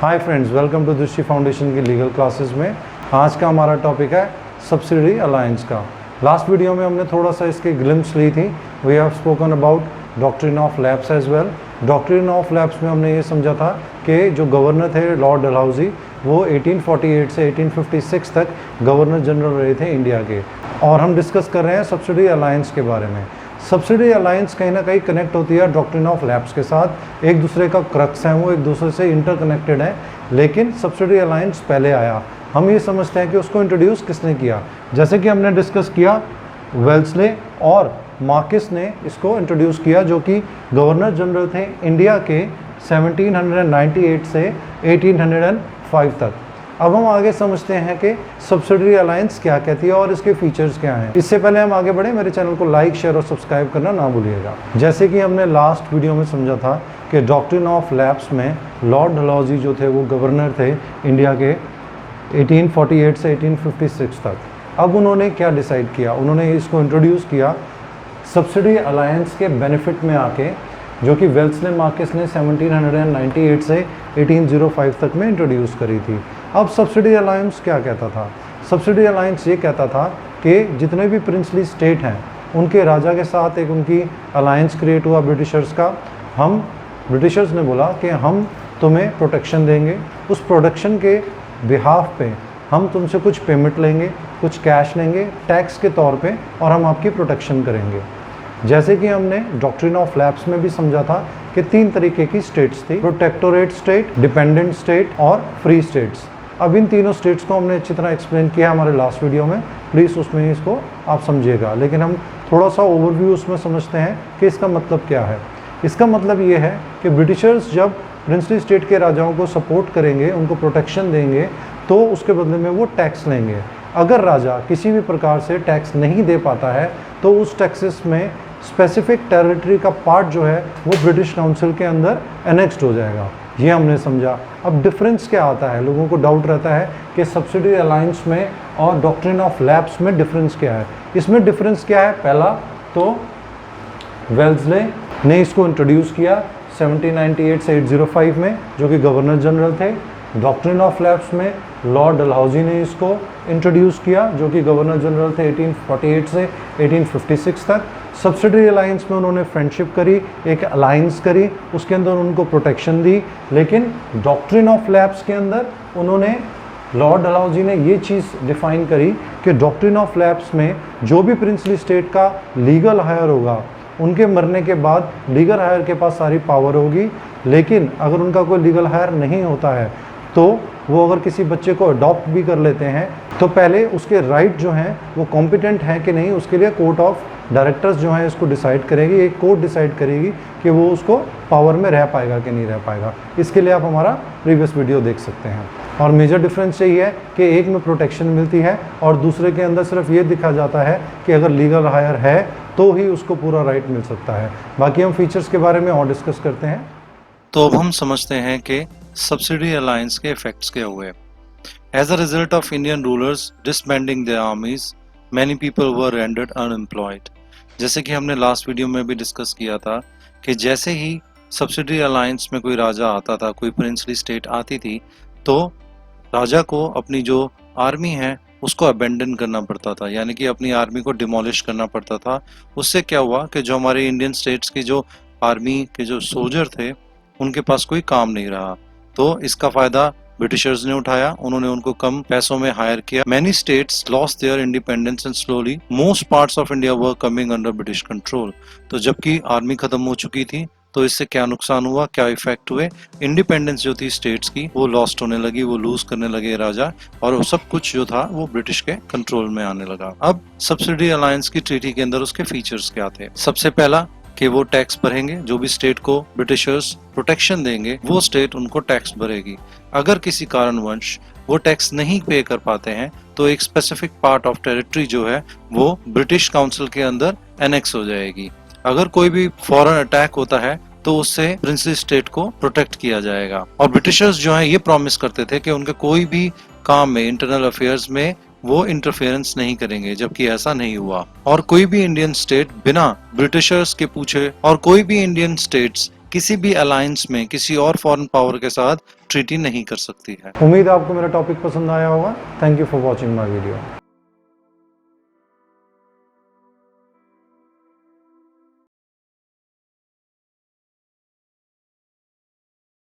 Hi friends, welcome to Drishti foundation की legal classes में। आज का हमारा टॉपिक है सब्सिडी अलायंस का। लास्ट वीडियो में हमने थोड़ा सा इसकी ग्लिम्स ली थी। We have spoken about doctrine of lapse as well. Doctrine of lapse में हमने ये समझा था कि जो गवर्नर थे लॉर्ड डलहौजी, वो 1848 से 1856 तक गवर्नर जनरल रहे थे इंडिया के। और हम डिस्कस कर रहे हैं सब्सिडी अलायंस के बारे में। सब्सिडी अलायंस कहीं ना कहीं कनेक्ट होती है डॉक्ट्रिन ऑफ लैप्स के साथ। एक दूसरे का क्रक्स है, वो एक दूसरे से इंटरकनेक्टेड है। लेकिन सब्सिडी अलायंस पहले आया। हम ये समझते हैं कि उसको इंट्रोड्यूस किसने किया। जैसे कि हमने डिस्कस किया, वेल्सले और मार्किस ने इसको इंट्रोड्यूस किया, जो कि गवर्नर जनरल थे इंडिया के 1798 से 1805 तक। अब हम आगे समझते हैं कि सब्सिडी अलायंस क्या कहती है और इसके फीचर्स क्या हैं। इससे पहले हम आगे बढ़े, मेरे चैनल को लाइक, शेयर और सब्सक्राइब करना ना भूलिएगा। जैसे कि हमने लास्ट वीडियो में समझा था कि डॉक्ट्रिन ऑफ लैप्स में लॉर्ड डलहौजी जो थे वो गवर्नर थे इंडिया के 1848 से 1856 तक। अब उन्होंने क्या डिसाइड किया, उन्होंने इसको इंट्रोड्यूस किया सब्सिडी अलायंस के बेनिफिट में आके, जो कि वेल्सले मार्किस ने 1798 से 1805 तक में इंट्रोड्यूस करी थी। अब सब्सिडी अलायंस क्या कहता था? सब्सिडी अलायंस ये कहता था कि जितने भी प्रिंसली स्टेट हैं उनके राजा के साथ एक उनकी अलायंस क्रिएट हुआ ब्रिटिशर्स का। ब्रिटिशर्स ने बोला कि हम तुम्हें प्रोटेक्शन देंगे, उस प्रोटेक्शन के बिहाफ पे हम तुमसे कुछ पेमेंट लेंगे, कुछ कैश लेंगे टैक्स के तौर पे, और हम आपकी प्रोटेक्शन करेंगे। जैसे कि हमने डॉक्ट्रिन ऑफ लैप्स में भी समझा था कि 3 तरीके की स्टेट्स थी, प्रोटेक्टोरेट स्टेट, डिपेंडेंट स्टेट और फ्री स्टेट्स। अब इन तीनों स्टेट्स को हमने अच्छी तरह एक्सप्लेन किया हमारे लास्ट वीडियो में, प्लीज़ उसमें इसको आप समझिएगा। लेकिन हम थोड़ा सा ओवरव्यू उसमें समझते हैं कि इसका मतलब क्या है। इसका मतलब ये है कि ब्रिटिशर्स जब प्रिंसली स्टेट के राजाओं को सपोर्ट करेंगे, उनको प्रोटेक्शन देंगे, तो उसके बदले में वो टैक्स लेंगे। अगर राजा किसी भी प्रकार से टैक्स नहीं दे पाता है तो उस टैक्सेस में स्पेसिफिक टेरिटरी का पार्ट जो है वो ब्रिटिश काउंसिल के अंदर एनेक्स्ड हो जाएगा। ये हमने समझा। अब डिफरेंस क्या आता है, लोगों को डाउट रहता है कि सब्सिडी अलायंस में और डॉक्ट्रिन ऑफ लैप्स में डिफरेंस क्या है। इसमें डिफरेंस क्या है? पहला तो वेल्सले ने इसको इंट्रोड्यूस किया 1798 से 1805 में, जो कि गवर्नर जनरल थे। डॉक्ट्रिन ऑफ लैप्स में लॉर्ड डलहौजी ने इसको इंट्रोड्यूस किया, जो कि गवर्नर जनरल थे 1848 से 1856 तक। सब्सिडी अलायंस में उन्होंने फ्रेंडशिप करी, एक अलायंस करी, उसके अंदर उनको प्रोटेक्शन दी। लेकिन डॉक्ट्रिन ऑफ लैप्स के अंदर उन्होंने, लॉर्ड डलहौजी ने ये चीज़ डिफाइन करी कि डॉक्ट्रिन ऑफ लैप्स में जो भी प्रिंसली स्टेट का लीगल हायर होगा, उनके मरने के बाद लीगल हायर के पास सारी पावर होगी। लेकिन अगर उनका कोई लीगल हायर नहीं होता है तो वो अगर किसी बच्चे को अडॉप्ट भी कर लेते हैं तो पहले उसके राइट जो हैं वो कॉम्पिटेंट हैं कि नहीं, उसके लिए कोर्ट ऑफ डायरेक्टर्स जो है इसको डिसाइड करेगी। एक कोर्ट डिसाइड करेगी कि वो उसको पावर में रह पाएगा कि नहीं रह पाएगा। इसके लिए आप हमारा प्रीवियस वीडियो देख सकते हैं। और मेजर डिफरेंस यही है कि एक में प्रोटेक्शन मिलती है और दूसरे के अंदर सिर्फ ये दिखा जाता है कि अगर लीगल हायर है तो ही उसको पूरा राइट मिल सकता है। बाकी हम फीचर्स के बारे में और डिस्कस करते हैं। तो अब हम समझते हैं कि सब्सिडी अलायंस के इफेक्ट्स क्या हुए। As a result of Indian rulers disbanding their armies, many people were rendered unemployed. जैसे कि हमने लास्ट वीडियो में भी डिस्कस किया था कि जैसे ही सब्सिडी अलायंस में कोई राजा आता था, कोई प्रिंसली स्टेट आती थी, तो राजा को अपनी जो आर्मी है उसको अबेंडन करना पड़ता था, यानी कि अपनी आर्मी को डिमोलिश करना पड़ता था। उससे क्या हुआ कि जो हमारे इंडियन स्टेट्स की जो आर्मी के जो सोल्जर थे उनके पास कोई काम नहीं रहा। तो इसका फायदा ब्रिटिशर्स ने उठाया, उन्होंने उनको कम पैसों में हायर किया। Many states lost their independence and slowly most parts of India were coming under British control. तो जबकि आर्मी खत्म हो चुकी थी तो इससे क्या नुकसान हुआ, क्या इफेक्ट हुए? इंडिपेंडेंस जो थी स्टेट्स की वो लॉस्ट होने लगी, वो लूज करने लगे राजा, और वो सब कुछ जो था वो ब्रिटिश के कंट्रोल में आने लगा। अब सब्सिडी अलायंस की ट्रीटी के अंदर उसके फीचर्स क्या थे? सबसे पहला कि वो टैक्स भरेंगे, जो भी स्टेट को ब्रिटिशर्स प्रोटेक्शन देंगे वो स्टेट उनको टैक्स भरेगी। अगर किसी कारणवश वो टैक्स नहीं पे कर पाते हैं तो एक स्पेसिफिक पार्ट ऑफ टेरिटरी जो है वो ब्रिटिश काउंसिल के अंदर एनेक्स हो जाएगी। अगर कोई भी फॉरेन अटैक होता है तो उससे प्रिंसली स्टेट को प्रोटेक्ट किया जाएगा। और ब्रिटिशर्स जो है ये प्रॉमिस करते थे कि उनके कोई भी काम में, इंटरनल अफेयर्स में वो इंटरफेरेंस नहीं करेंगे, जबकि ऐसा नहीं हुआ। और कोई भी इंडियन स्टेट बिना ब्रिटिशर्स के पूछे, और कोई भी इंडियन स्टेट्स किसी भी अलायंस में किसी और फॉरेन पावर के साथ ट्रीटी नहीं कर सकती है। उम्मीद है आपको मेरा टॉपिक पसंद आया होगा। Thank you for watching my video.